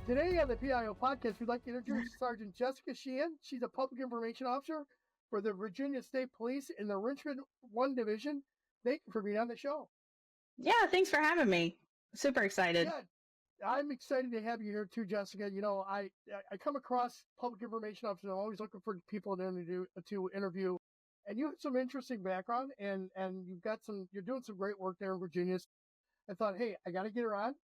Today on the PIO podcast, we'd like to introduce Sergeant Jessica Shehan. She's a public information officer for the Virginia State Police in the Richmond 1 Division. Thank you for being on the show. Yeah, thanks for having me. Super excited. Yeah, I'm excited to have you here too, Jessica. You know, I come across public information officers. I'm always looking for people to interview. And you have some interesting background, and you're doing some great work there in Virginia. I thought, hey, I got to get her on,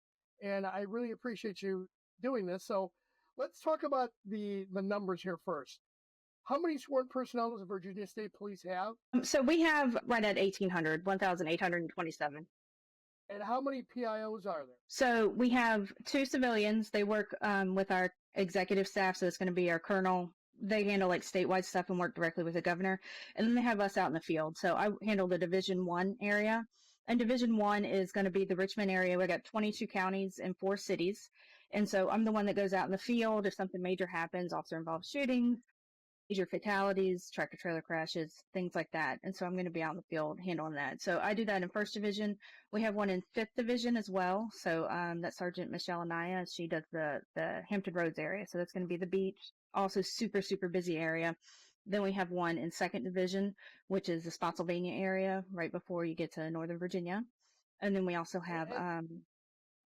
and I really appreciate you doing this. So let's talk about the numbers here first. How many sworn personnel does the Virginia State Police have? So we have right at 1,827. And how many PIOs are there? So we have 2 civilians. They work with our executive staff, so it's going to be our colonel. They handle like statewide stuff and work directly with the governor. And then they have us out in the field. So I handle the Division 1 area. And Division 1 is going to be the Richmond area. We got 22 counties and 4 cities. And so I'm the one that goes out in the field if something major happens, officer-involved shootings, major fatalities, tractor-trailer crashes, things like that. And so I'm going to be out in the field handling that. So I do that in 1st Division. We have one in 5th Division as well. So that's Sergeant Michelle Anaya. She does the Hampton Roads area. So that's going to be the beach. Also super, super busy area. Then we have one in 2nd Division, which is the Spotsylvania area, right before you get to Northern Virginia. And then we also have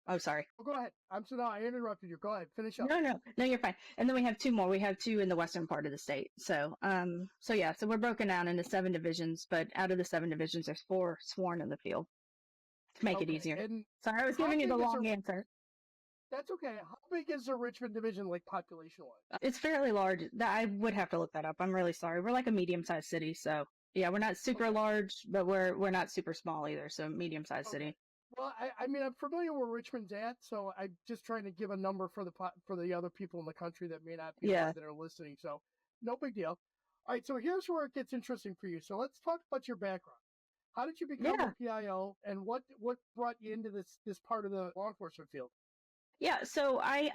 oh, sorry. Oh, go ahead. I'm so I interrupted you. Go ahead. Finish up. No, you're fine. And then we have 2 more. We have 2 in the western part of the state. So, so we're broken down into 7 divisions, but out of the 7 divisions, there's 4 sworn in the field to make it easier. And sorry, I was giving you the long answer. That's okay. How big is the Richmond division, like population-wise? It's fairly large. I would have to look that up. I'm really sorry. We're like a medium-sized city, so yeah, we're not super large, but we're not super small either. So medium-sized city. Well, I mean, I'm familiar where Richmond's at, so I'm just trying to give a number for the other people in the country that may not be that are listening. So, no big deal. All right, so here's where it gets interesting for you. So let's talk about your background. How did you become a PIO, and what brought you into this part of the law enforcement field? Yeah, so I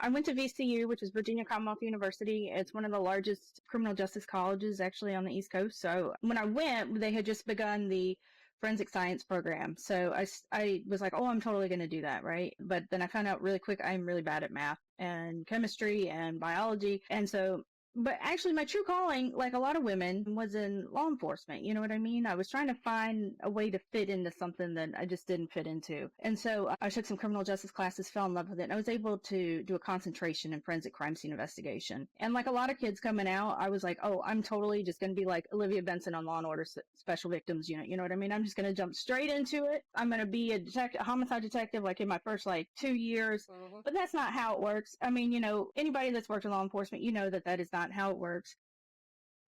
went to VCU, which is Virginia Commonwealth University. It's one of the largest criminal justice colleges actually on the East Coast. So when I went, they had just begun the forensic science program. So I was like, oh, I'm totally going to do that, right? But then I found out really quick I'm really bad at math and chemistry and biology. And so, but actually my true calling, like a lot of women, was in law enforcement. You know what I mean? I was trying to find a way to fit into something that I just didn't fit into. And so I took some criminal justice classes, fell in love with it. And I was able to do a concentration in forensic crime scene investigation. And like a lot of kids coming out, I was like, oh, I'm totally just going to be like Olivia Benson on Law and Order Special Victims Unit. You know what I mean? I'm just going to jump straight into it. I'm going to be a homicide detective like in my first 2 years. But that's not how it works. I mean, anybody that's worked in law enforcement, that is not how it works.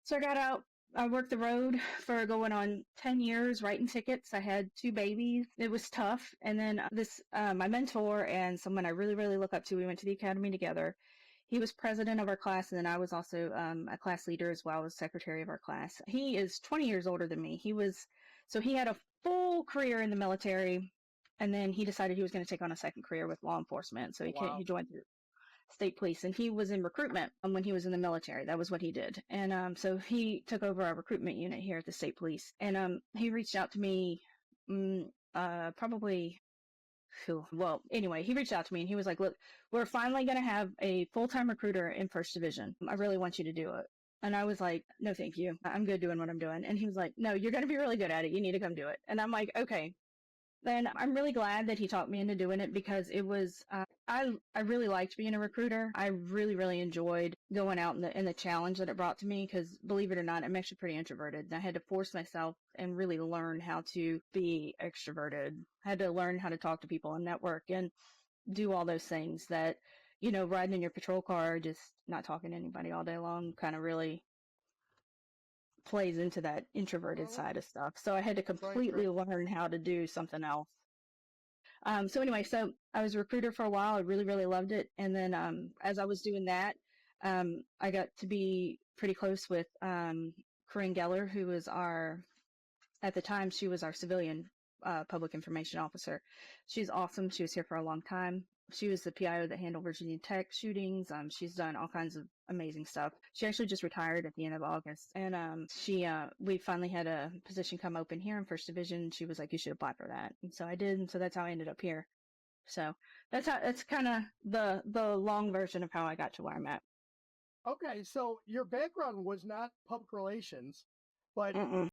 So I got out. I worked the road for going on 10 years writing tickets. I had 2 babies. It was tough. And then my mentor and someone I really, really look up to, we went to the academy together. He was president of our class, and then I was also a class leader as well as secretary of our class. He is 20 years older than me. He had a full career in the military, and then he decided he was going to take on a second career with law enforcement. So he joined the state police, and he was in recruitment when he was in the military. That was what he did. And so he took over our recruitment unit here at the state police. And he reached out to me he reached out to me and he was like, look, we're finally going to have a full-time recruiter in 1st Division. I really want you to do it. And I was like, no, thank you. I'm good doing what I'm doing. And he was like, no, you're going to be really good at it. You need to come do it. And I'm like, okay. Then I'm really glad that he taught me into doing it because it was, I really liked being a recruiter. I really, really enjoyed going out and the challenge that it brought to me because believe it or not, I'm actually pretty introverted. And I had to force myself and really learn how to be extroverted. I had to learn how to talk to people and network and do all those things that, riding in your patrol car, just not talking to anybody all day long kind of really plays into that introverted side of stuff. So I had to completely learn how to do something else. So anyway, so I was a recruiter for a while. I really, really loved it. And then as I was doing that, I got to be pretty close with Corinne Geller, who was at the time, she was our civilian public information officer. She's awesome. She was here for a long time. She was the PIO that handled Virginia Tech shootings. She's done all kinds of amazing stuff. She actually just retired at the end of August. And we finally had a position come open here in 1st Division. She was like, you should apply for that. And so I did. And so that's how I ended up here. So that's kind of the long version of how I got to where I'm at. Okay, so your background was not public relations, but Mm-mm.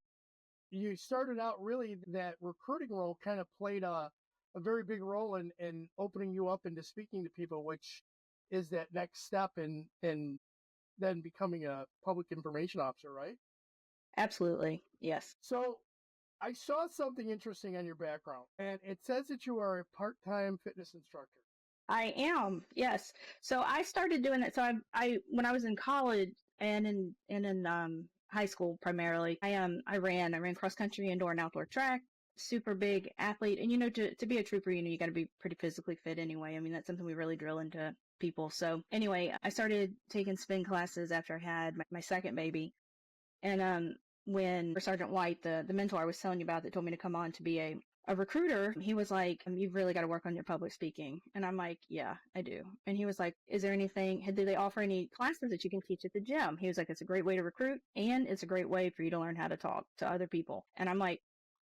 you started out really that recruiting role kind of played a very big role in opening you up into speaking to people, which is that next step in then becoming a public information officer, right? Absolutely. Yes. So I saw something interesting on your background, and it says that you are a part-time fitness instructor. I am, yes. So I started doing that. So I when I was in college and in high school primarily, I ran cross country, indoor and outdoor track, super big athlete. And to be a trooper, you got to be pretty physically fit anyway. I mean, that's something we really drill into people. So anyway, I started taking spin classes after I had my second baby. And when Sergeant White, the mentor I was telling you about that told me to come on to be a recruiter, he was like, you've really got to work on your public speaking. And I'm like, yeah, I do. And he was like, is there anything, did they offer any classes that you can teach at the gym? He was like, it's a great way to recruit and it's a great way for you to learn how to talk to other people. And I'm like,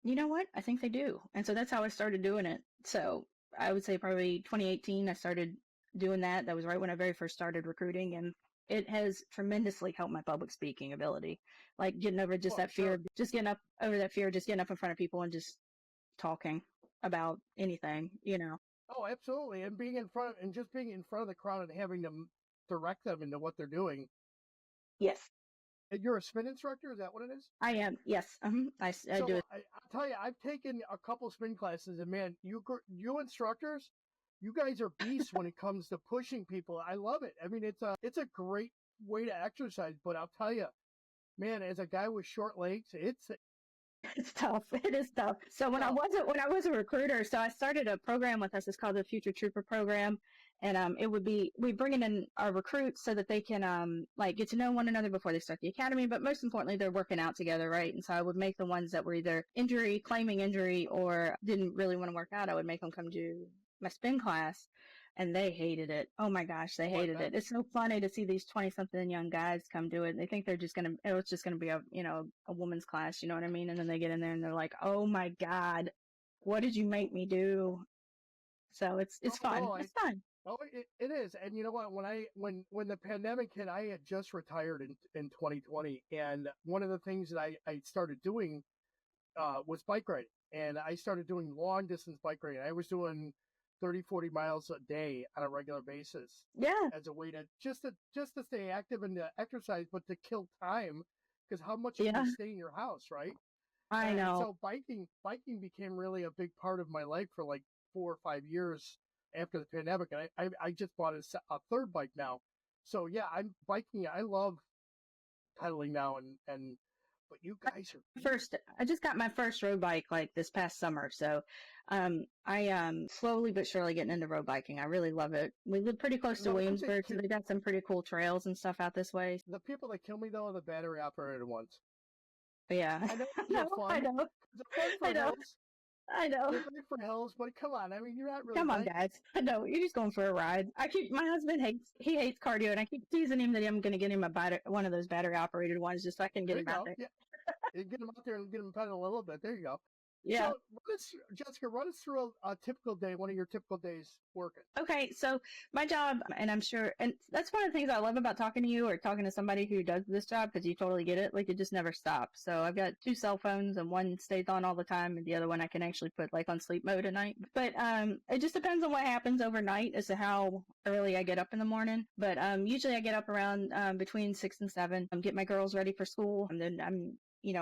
you know what? I think they do. And so that's how I started doing it. So I would say probably 2018, I started doing that. That was right when I very first started recruiting. And it has tremendously helped my public speaking ability. Like getting over just Well, that fear, sure. of just getting up over that fear, just getting up in front of people and just talking about anything. Oh, absolutely. And just being in front of the crowd and having to direct them into what they're doing. Yes, And you're a spin instructor, is that what it is? I am. Yes. I So do it. I'll tell you, I've taken a couple spin classes, and man, you instructors, you guys are beasts when it comes to pushing people. I love it. I mean, it's a great way to exercise, but I'll tell you, man, as a guy with short legs, it's It's tough. It is tough. So when I tough. was a recruiter, so I started a program with us. It's called the Future Trooper Program, and it would be we bringing in our recruits so that they can like get to know one another before they start the academy. But most importantly, they're working out together, right? And so I would make the ones that were either claiming injury, or didn't really want to work out. I would make them come to my spin class. And they hated it. Oh my gosh, they Oh, I hated bet. it. It's so funny to see these 20-something young guys come do it. And they think it's just gonna be a woman's class, you know what I mean? And then they get in there and they're like, oh my God, what did you make me do? So it's Oh fun. no, It's fun. it is. And you know what? When the pandemic hit, I had just retired in 2020, and one of the things that I started doing was bike riding, and I started doing long distance bike riding. I was doing 30, 40 miles a day on a regular basis Yeah, as a way to just to stay active and to exercise, but to kill time, because how much can yeah, you stay in your house, right? I And know. so biking became really a big part of my life for like 4 or 5 years after the pandemic. And I just bought a third bike now. So yeah, I'm biking. I love pedaling now, and but you guys are beasts. I just got my first road bike like this past summer. So I am slowly but surely getting into road biking. I really love it. We live pretty close to The ones that Williamsburg, so they got some pretty cool trails and stuff out this way. the people that kill me though are the battery operated ones. But yeah. I know I they're know, I fun. know, They're fun I for know, hills. I know. They're great for hills, but come on. I mean, you're not really Come on, biking. guys. I know, you're just going for a ride. My husband hates cardio, and I keep teasing him that I'm going to get him one of those battery operated ones just so I can get There you him out go. there. Yeah, you get them out there and get them pedaling a little bit. There you go. Yeah. So, Jessica, run us through a typical day, one of your typical days working. Okay, so my job, and I'm sure, and that's one of the things I love about talking to you or talking to somebody who does this job, because you totally get it. Like, it just never stops. So I've got two cell phones, and one stays on all the time, and the other one I can actually put like on sleep mode at night. But it just depends on what happens overnight as to how early I get up in the morning. But usually I get up around between 6 and 7, get my girls ready for school, and then I'm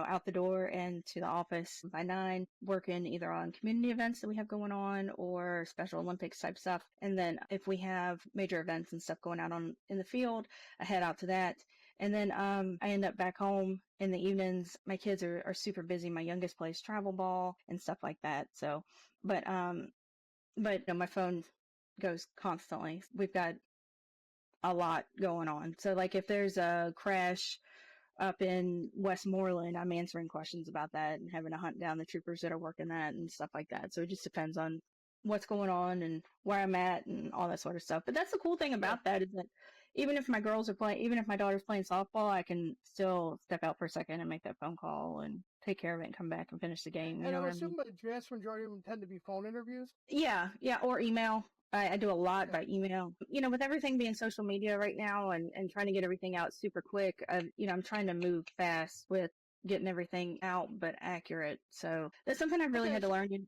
out the door and to the office by 9, working either on community events that we have going on or Special Olympics type stuff. And then if we have major events and stuff going on in the field, I head out to that. And then I end up back home in the evenings. My kids are super busy. My youngest plays travel ball and stuff like that. So, but my phone goes constantly. We've got a lot going on. So like if there's a crash up in Westmoreland, I'm answering questions about that and having to hunt down the troopers that are working that and stuff like that. So it just depends on what's going on and where I'm at and all that sort of stuff. But that's the cool thing Sure. about that is that even if my girls are playing, even if my daughter's playing softball, I can still step out for a second and make that phone call and take care of it and come back and finish the game. You And know I'm what I mean? assuming the vast majority of them tend to be phone interviews. Yeah, or email. I do a lot Okay. by email. With everything being social media right now and trying to get everything out super quick, I'm trying to move fast with getting everything out, but accurate. So that's something I've really Okay, had to so learn.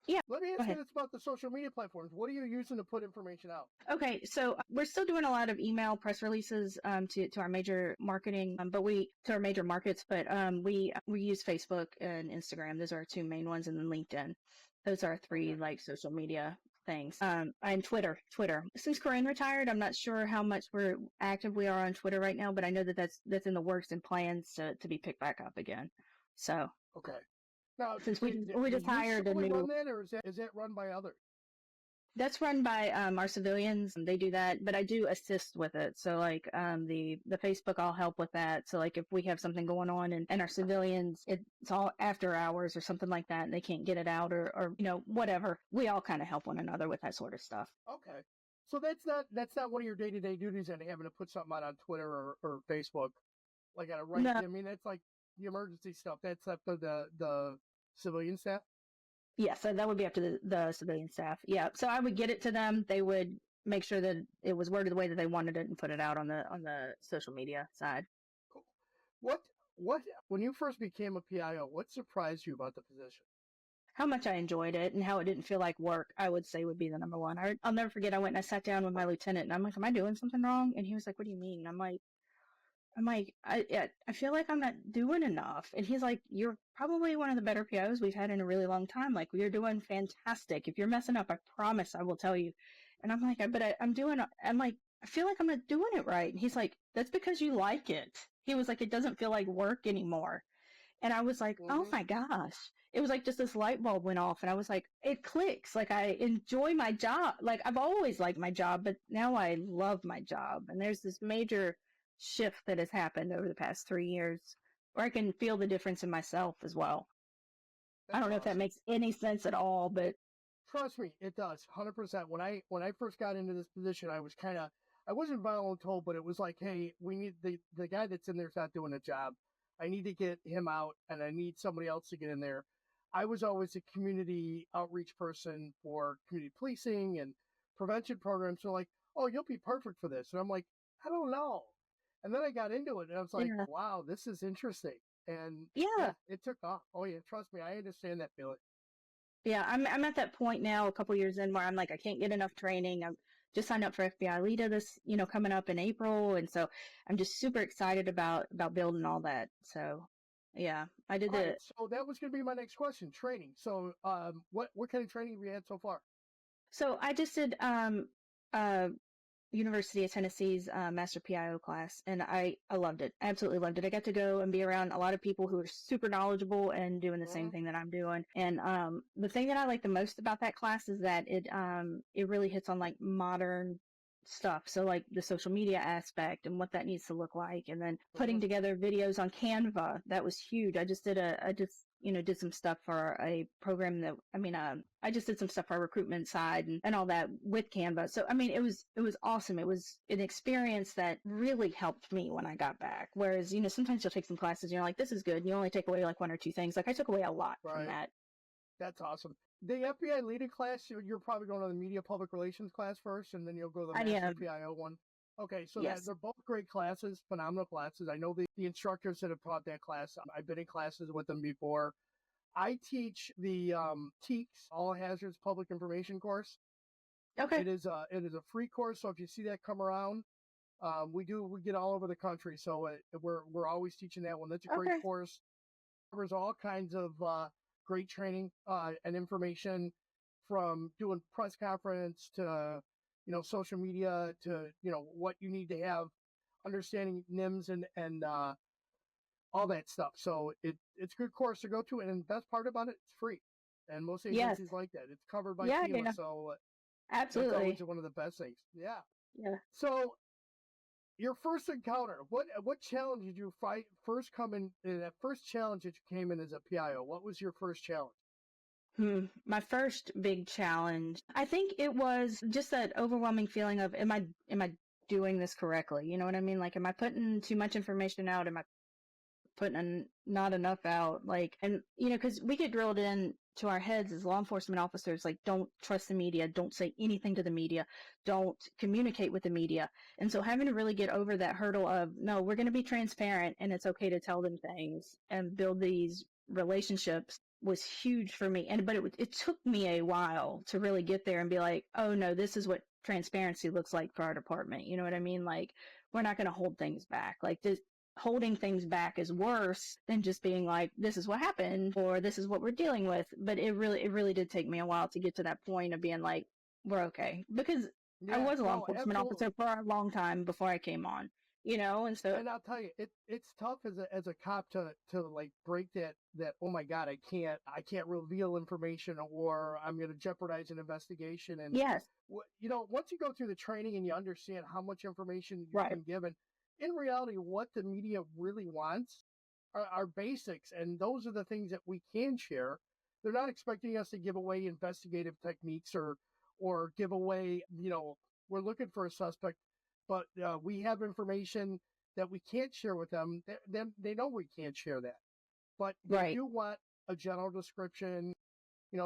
Yeah, let me go ask you ahead. this about the social media platforms. What are you using to put information out? Okay, so we're still doing a lot of email press releases to our major marketing, to our major markets, but we use Facebook and Instagram. Those are our two main ones, and then LinkedIn. Those are our three Okay. like social media things. And Twitter. Since Corinne retired, I'm not sure how much we're active we are on Twitter right now, but I know that that's in the works and plans to be picked back up again. So Okay. Now, since do, we do just you hired a solely run new. that, or is that run by others? That's run by our civilians. They do that, but I do assist with it. So like the Facebook, I'll help with that. So like if we have something going on and our civilians, it's all after hours or something like that, and they can't get it out or whatever, we all kind of help one another with that sort of stuff. Okay. So that's not one of your day-to-day duties, and having to put something out on Twitter or Facebook, like at a right. No, I mean, that's like the emergency stuff. That's up to the civilian staff. yeah, so that would be up to the civilian staff. Yeah, so I would get it to them. They would make sure that it was worded the way that they wanted it and put it out on the social media side. Cool. What what when you first became a PIO, what surprised you about the position? How much I enjoyed it and how it didn't feel like work, I would say would be the number one. I'll never forget. I went and I sat down with my lieutenant and I'm like, "Am I doing something wrong?" And he was like, "What do you mean?" I'm like, I feel like I'm not doing enough. And he's like, "You're probably one of the better PIOs we've had in a really long time. Like, you're doing fantastic. If you're messing up, I promise I will tell you." And I'm like, I'm like, "I feel like I'm not doing it right." And he's like, "That's because you like it." He was like, "It doesn't feel like work anymore." And I was like, oh Mm-hmm. my gosh. It was like just this light bulb went off and I was like, it clicks. Like I enjoy my job. Like I've always liked my job, but now I love my job. And there's this major shift that has happened over the past 3 years where I can feel the difference in myself as well. I That's don't know if that awesome. makes any sense at all, but Trust me, it does. 100%. When I first got into this position, I wasn't voluntold, but it was like, hey, we need the guy that's in there's not doing a job. I need to get him out, and I need somebody else to get in there. I was always a community outreach person for community policing and prevention programs. So like, oh, you'll be perfect for this, and I'm like, I don't know. And then I got into it, and I was like, yeah. wow, this is interesting. And yeah, Yeah. it took off. Oh yeah, trust me, I understand that feeling. Yeah, I'm at that point now, a couple years in, where I'm like, I can't get enough training. I'm just signed up for FBI LEDA this, coming up in April, and so I'm just super excited about building all that. So, yeah, I did All right, the. so that was going to be my next question. Training. So, what kind of training have you had so far? So I just did uh University of Tennessee's Master PIO class, and I loved it. Absolutely loved it. I got to go and be around a lot of people who are super knowledgeable and doing the Mm-hmm. same thing that I'm doing. And the thing that I like the most about that class is that it really hits on like modern stuff. So like the social media aspect and what that needs to look like, and then Mm-hmm. putting together videos on Canva. That was huge. I just did some stuff for a program that, I just did some stuff for our recruitment side and all that with Canva. So, it was awesome. It was an experience that really helped me when I got back. Whereas, sometimes you'll take some classes and you're like, this is good. And you only take away like one or two things. Like I took away a lot from Right. that. That's awesome. The FBI leading class, you're probably going to the media public relations class first, and then you'll go to the I Master am, PIO one. Okay, so that yes. they're both great classes, phenomenal classes. I know the instructors that have taught that class. I've been in classes with them before. I teach the TEACS, All Hazards Public Information course. Okay. It is a free course, so if you see that come around, we get all over the country, so we're always teaching that one. That's a great Okay. course. Covers all kinds of great training and information, from doing press conference to social media to what you need to have, understanding NIMS and all that stuff. So it's a good course to go to, and the best part about it, it's free. And most Yes. agencies like that. It's covered by Yeah, FEMA, yeah. so that's always Absolutely. one of the best things. Yeah. Yeah. So your first encounter, what challenge did you fight first come in that first challenge that you came in as a PIO? What was your first challenge? My first big challenge, I think it was just that overwhelming feeling of, am I doing this correctly? You know what I mean? Like, am I putting too much information out? Am I putting not enough out? Like, and, because we get drilled in to our heads as law enforcement officers, like, don't trust the media, don't say anything to the media, don't communicate with the media. And so having to really get over that hurdle of, no, we're going to be transparent and it's okay to tell them things and build these relationships was huge for me. But it took me a while to really get there and be like, oh no, this is what transparency looks like for our department. You know what I mean? Like, we're not going to hold things back. Like, this holding things back is worse than just being like, this is what happened or this is what we're dealing with. But it really did take me a while to get to that point of being like, we're okay. Because I was a law enforcement officer for a long time before I came on, and so. And I'll tell you, it's tough as a cop to like break that, oh my God, I can't reveal information or I'm going to jeopardize an investigation. And yes, once you go through the training and you understand how much information you've right. been given, in reality, what the media really wants are basics. And those are the things that we can share. They're not expecting us to give away investigative techniques or give away, we're looking for a suspect, but we have information that we can't share with them. They know we can't share that, but they do want a general description.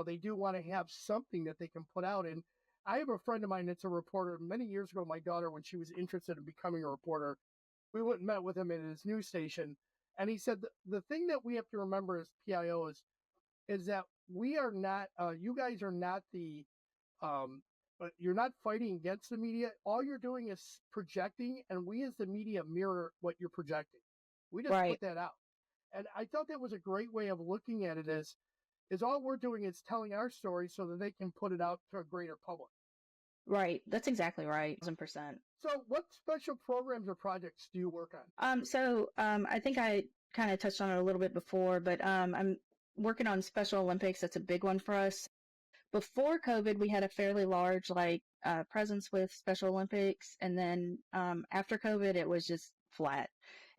They do want to have something that they can put out. And I have a friend of mine that's a reporter. Many years ago, my daughter, when she was interested in becoming a reporter, we went and met with him at his news station. And he said, the thing that we have to remember as PIOs is that we are not, you guys are not you're not fighting against the media. All you're doing is projecting, and we as the media mirror what you're projecting. We just put that out. And I thought that was a great way of looking at it is all we're doing is telling our story so that they can put it out to a greater public. Right. That's exactly right. 1,000%. So what special programs or projects do you work on? I think I kind of touched on it a little bit before, but I'm working on Special Olympics. That's a big one for us. Before COVID, we had a fairly large presence with Special Olympics, and then after COVID, it was just flat.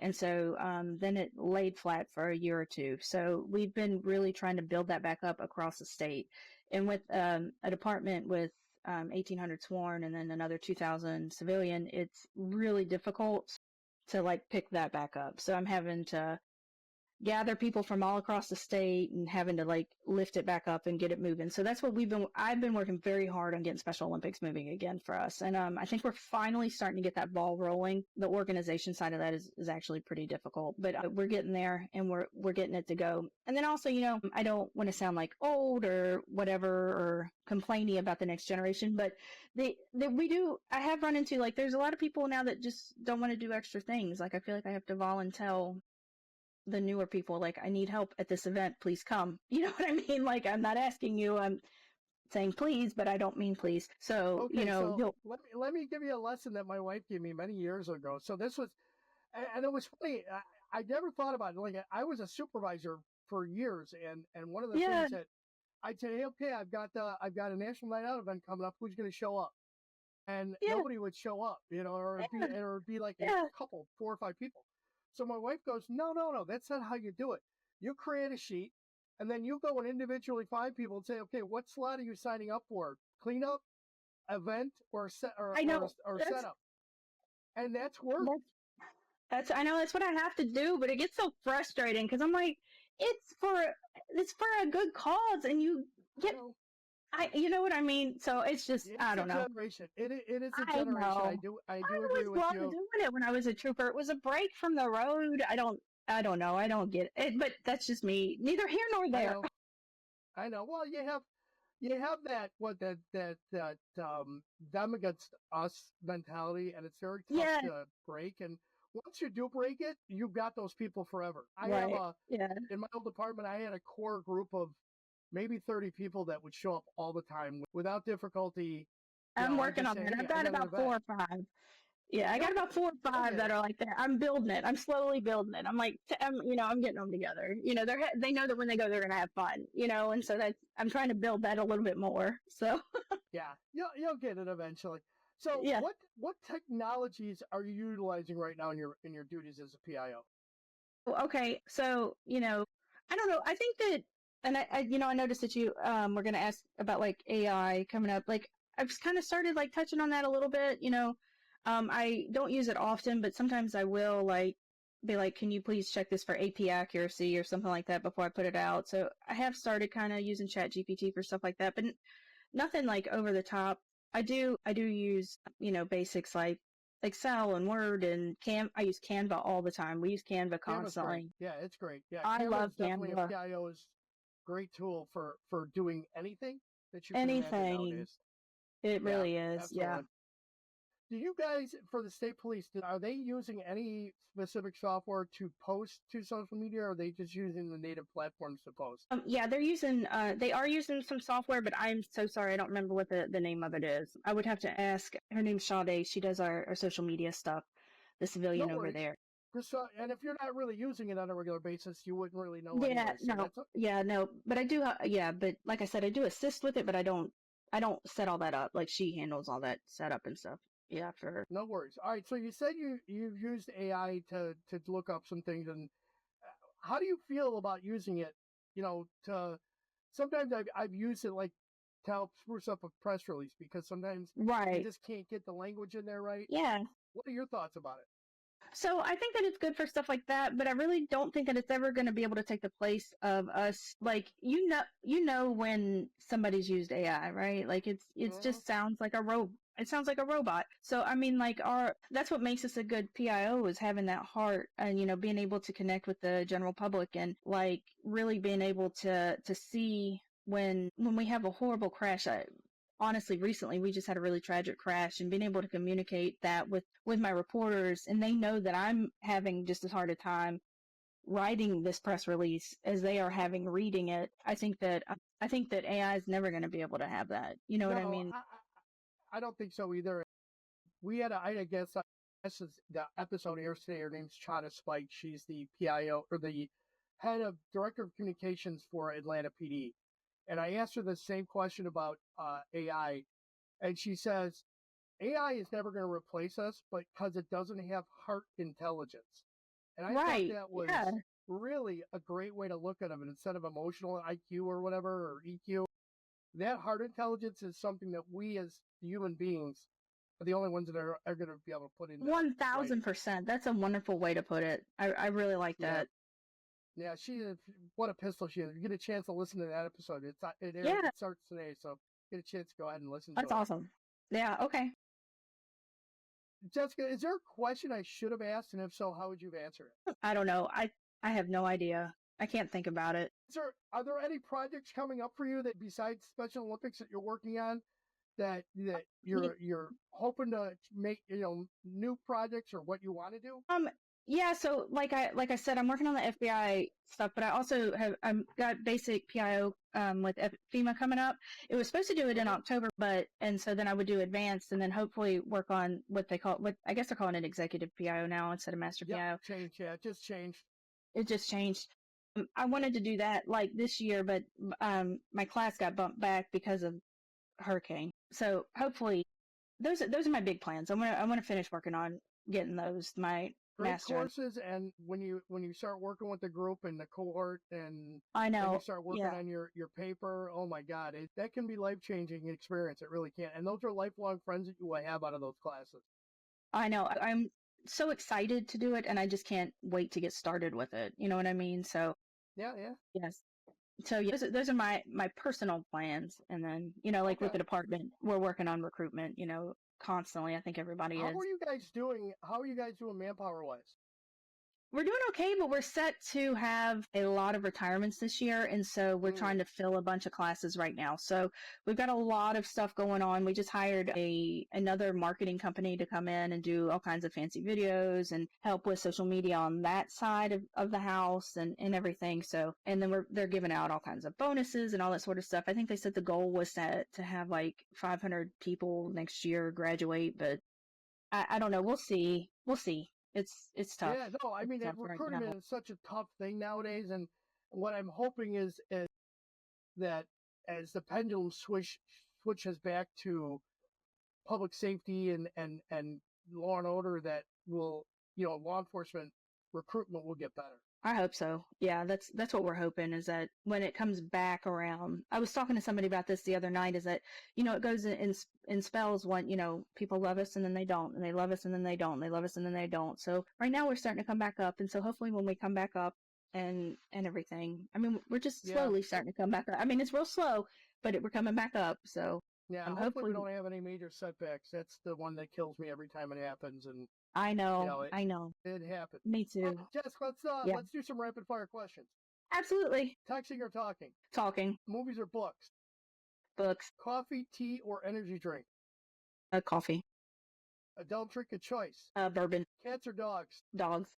And so then it laid flat for a year or two. So we've been really trying to build that back up across the state. And with a department with 1,800 sworn and then another 2,000 civilian, it's really difficult to pick that back up. So I'm having to gather people from all across the state and having to lift it back up and get it moving. So that's what I've been working very hard on getting Special Olympics moving again for us. And I think we're finally starting to get that ball rolling. The organization side of that is actually pretty difficult, but we're getting there and we're getting it to go. And then also, I don't want to sound like old or whatever or complaining about the next generation, but I have run into there's a lot of people now that just don't want to do extra things. I feel like I have to volunteer the newer people, I need help at this event, please come. You know what I mean? I'm not asking you, I'm saying please, but I don't mean please. So, okay, let me give you a lesson that my wife gave me many years ago. So this was, and it was funny. I never thought about it. I was a supervisor for years. And one of the things that I'd say, hey, okay, I've got a National Night Out event coming up. Who's going to show up? And nobody would show up, or it'd be a couple, 4 or 5 people. So my wife goes, no, that's not how you do it. You create a sheet, and then you go and individually find people and say, okay, what slot are you signing up for? Cleanup, event, or setup? And that's work. I know that's what I have to do, but it gets so frustrating because I'm like, it's for a good cause, and you get. You know what I mean? So it's just, I don't know. Generation. It is a generation. I do agree with you. I was doing it when I was a trooper. It was a break from the road. I don't know. I don't get it. But that's just me. Neither here nor there. I know. Well, you have that them against us mentality, and it's very tough to break. And once you do break it, you've got those people forever. In my old department, I had a core group of maybe 30 people that would show up all the time without difficulty. I'm working on that. I've got about 4 or 5. Yeah, I got about 4 or 5 that are like that. I'm building it. I'm slowly building it. I'm I'm getting them together. They know that when they go, they're going to have fun, and so I'm trying to build that a little bit more. So yeah, you'll get it eventually. So what technologies are you utilizing right now in your duties as a PIO? Okay. So, I don't know. I think that, and I noticed that you were going to ask about AI coming up. I've kind of started touching on that a little bit. I don't use it often, but sometimes I will like be like, can you please check this for AP accuracy or something like that before I put it out? So I have started kind of using Chat GPT for stuff like that, but nothing like over the top. I do use, basics like Excel and Word and I use Canva all the time. We use Canva Canva's great. constantly. Yeah, it's great. Yeah, I Canva love is definitely a Canva. PIO's great tool for doing anything that you can imagine Anything. nowadays. It Yeah, really is. Yeah. absolutely. Do you guys, for the state police, are they using any specific software to post to social media, or are they just using the native platforms to post? Yeah, they are using some software, but I'm so sorry. I don't remember what the name of it is. I would have to ask. Her name's Sade. She does our social media stuff, the No civilian over worries. there. Just and if you're not really using it on a regular basis, you wouldn't really know Yeah, anyway. So no, yeah, no, but I do, yeah, but like I said, I do assist with it, but I don't set all that up. Like she handles all that setup and stuff. Yeah, for her. no worries. All right. So you said you've used AI to look up some things, and how do you feel about using it? To sometimes I've used it like to help spruce up a press release because sometimes you Right. just can't get the language in there right. Yeah. What are your thoughts about it? So I think that it's good for stuff like that, but I really don't think that it's ever going to be able to take the place of us. Like you know when somebody's used AI, right? Like it's Hmm. just sounds like a It sounds like a robot. So I mean, like that's what makes us a good PIO is having that heart and being able to connect with the general public and like really being able to see when we have a horrible crash. Honestly, recently we just had a really tragic crash and being able to communicate that with my reporters and they know that I'm having just as hard a time writing this press release as they are having reading it. I think that AI is never going to be able to have that. You know what I No, mean? I don't think so either. We had I guess this is the episode airs today. Her name's Chana Spike. She's the PIO or the head of director of communications for Atlanta PD. And I asked her the same question about AI, and she says AI is never going to replace us, but because it doesn't have heart intelligence. And I thought Right. that was Yeah. really a great way to look at it. Instead of emotional IQ or whatever or EQ, that heart intelligence is something that we as human beings are the only ones that are going to be able to put into writing. 1000%. That's a wonderful way to put it. I really like Yeah, that. yeah. She is what a pistol she is. If you get a chance to listen to that episode, Yeah. it starts today, so get a chance to go ahead and listen That's to it. awesome. Yeah. Okay. Jessica, is there a question I should have asked, and if so, how would you have answered it? I don't know. I have no idea. I can't think about it. Are there any projects coming up for you that besides Special Olympics that you're working on that you're hoping to make new projects or what you want to do? Um, yeah, so like I said, I'm working on the FBI stuff, but I also have got basic PIO with FEMA coming up. It was supposed to do it in Hmm. October, and so then I would do advanced and then hopefully work on what I guess they're calling it executive PIO now instead of master Yep, PIO. change. Yeah, it just changed. It just changed. I wanted to do that like this year, but my class got bumped back because of hurricane. So hopefully those are my big plans. I want to finish working on getting those my Great master. courses, and when you start working with the group and the cohort, and I then you know. start working Yeah, on your paper, oh my God, that can be life changing experience. It really can, and those are lifelong friends that you will have out of those classes. I know. I'm so excited to do it, and I just can't wait to get started with it. You know what I mean? So Yeah, yeah. yes. So yeah, those are my personal plans, and then like with Okay. the department, we're working on recruitment. Constantly. I think everybody How is. are you guys doing? How are you guys doing manpower wise? We're doing okay, but we're set to have a lot of retirements this year, and so we're Mm, trying to fill a bunch of classes right now. So we've got a lot of stuff going on. We just hired another marketing company to come in and do all kinds of fancy videos and help with social media on that side of the house and everything. So and then they're giving out all kinds of bonuses and all that sort of stuff. I think they said the goal was to have like 500 people next year graduate, but I don't know. We'll see. We'll see. It's tough. yeah, no, I It's mean, tough right now. recruitment is such a tough thing nowadays, and what I'm hoping is that as the pendulum switches back to public safety and law and order, that will law enforcement recruitment will get better. I hope so. Yeah, that's what we're hoping is that when it comes back around. I was talking to somebody about this the other night. Is that it goes in spells. When people love us and then they don't, and they love us and then they don't, and they love us and then they don't. So right now we're starting to come back up, and so hopefully when we come back up and everything, I mean we're just Yeah. slowly starting to come back up. I mean it's real slow, but we're coming back up. So Yeah. I'm Hopefully we hopefully. don't have any major setbacks. That's the one that kills me every time it happens. And, I you know, know, it, I know. it happens. Me Well, too. Jess, Yeah, let's do some rapid fire questions. absolutely. Texting or talking? Talking, Movies or books? books, Coffee, tea, or energy drink? coffee, Adult drink of choice? bourbon, Cats or dogs? dogs.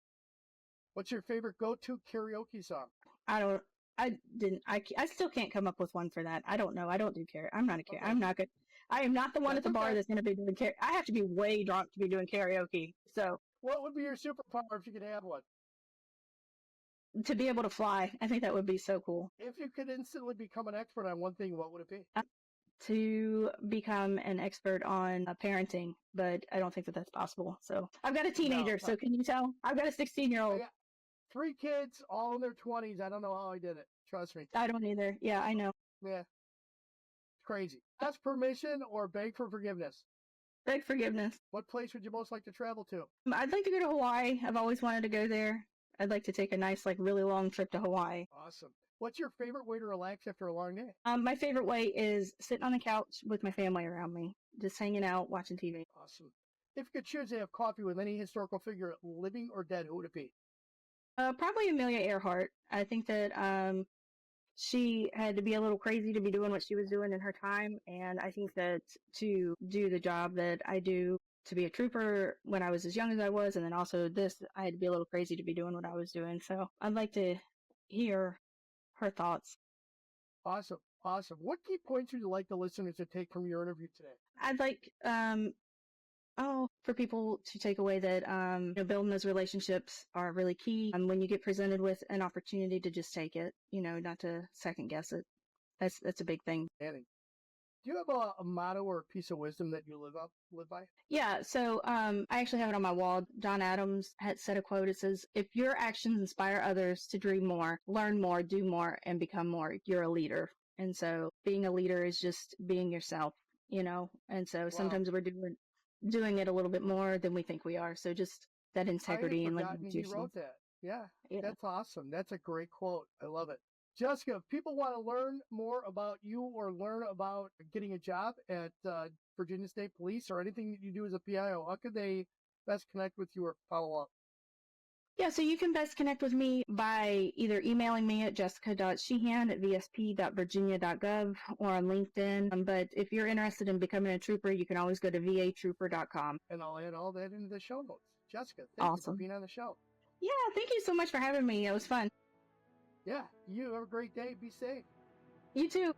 What's your favorite go-to karaoke song? I don't. I didn't. I still can't come up with one for that. I don't know. I don't do karaoke. I'm not a karaoke. Okay, I'm not good. I am not the one at that's the bar okay. that's going to be doing karaoke. I have to be way drunk to be doing karaoke. So What would be your superpower if you could have one? to be able to fly, I think that would be so cool. If you could instantly become an expert on one thing, what would it be? To become an expert on parenting, but I don't think that that's possible. So I've got a No. teenager. So can you tell? I've got a 16-year-old. I got 3 kids, all in their 20s. I don't know how I did it. Trust me. I don't either. Yeah, I know. Yeah, it's crazy. Ask permission or beg for forgiveness. Beg forgiveness. What place would you most like to travel to? I'd like to go to Hawaii. I've always wanted to go there. I'd like to take a nice, like, really long trip to Hawaii. Awesome. What's your favorite way to relax after a long day? My favorite way is sitting on the couch with my family around me, just hanging out, watching TV. Awesome. If you could choose to have coffee with any historical figure, living or dead, who would it be? Probably Amelia Earhart. I think that she had to be a little crazy to be doing what she was doing in her time, and I think that to do the job that I do, to be a trooper when I was as young as I was, and then also this, I had to be a little crazy to be doing what I was doing. So I'd like to hear her thoughts. Awesome. Awesome. What key points would you like the listeners to take from your interview today? I'd like for people to take away that building those relationships are really key. When you get presented with an opportunity to just take it, not to second guess it. That's a big thing. Annie, do you have a motto or a piece of wisdom that you live by? Yeah, so I actually have it on my wall. John Adams had said a quote. It says, "If your actions inspire others to dream more, learn more, do more, and become more, you're a leader." And so being a leader is just being yourself, and so Wow. sometimes we're doing it a little bit more than we think we are. So just that I integrity had and like forgotten he yourself. wrote that. Yeah, Yeah. that's awesome. That's a great quote. I love it. Jessica, if people want to learn more about you or learn about getting a job at Virginia State Police or anything that you do as a PIO, how could they best connect with you or follow up? Yeah, so you can best connect with me by either emailing me at jessica.shehan@vsp.virginia.gov or on LinkedIn. But if you're interested in becoming a trooper, you can always go to vatrooper.com. And I'll add all that into the show notes. Jessica, thank you for Awesome. being on the show. Yeah, thank you so much for having me. It was fun. Yeah, you have a great day. Be safe. You too.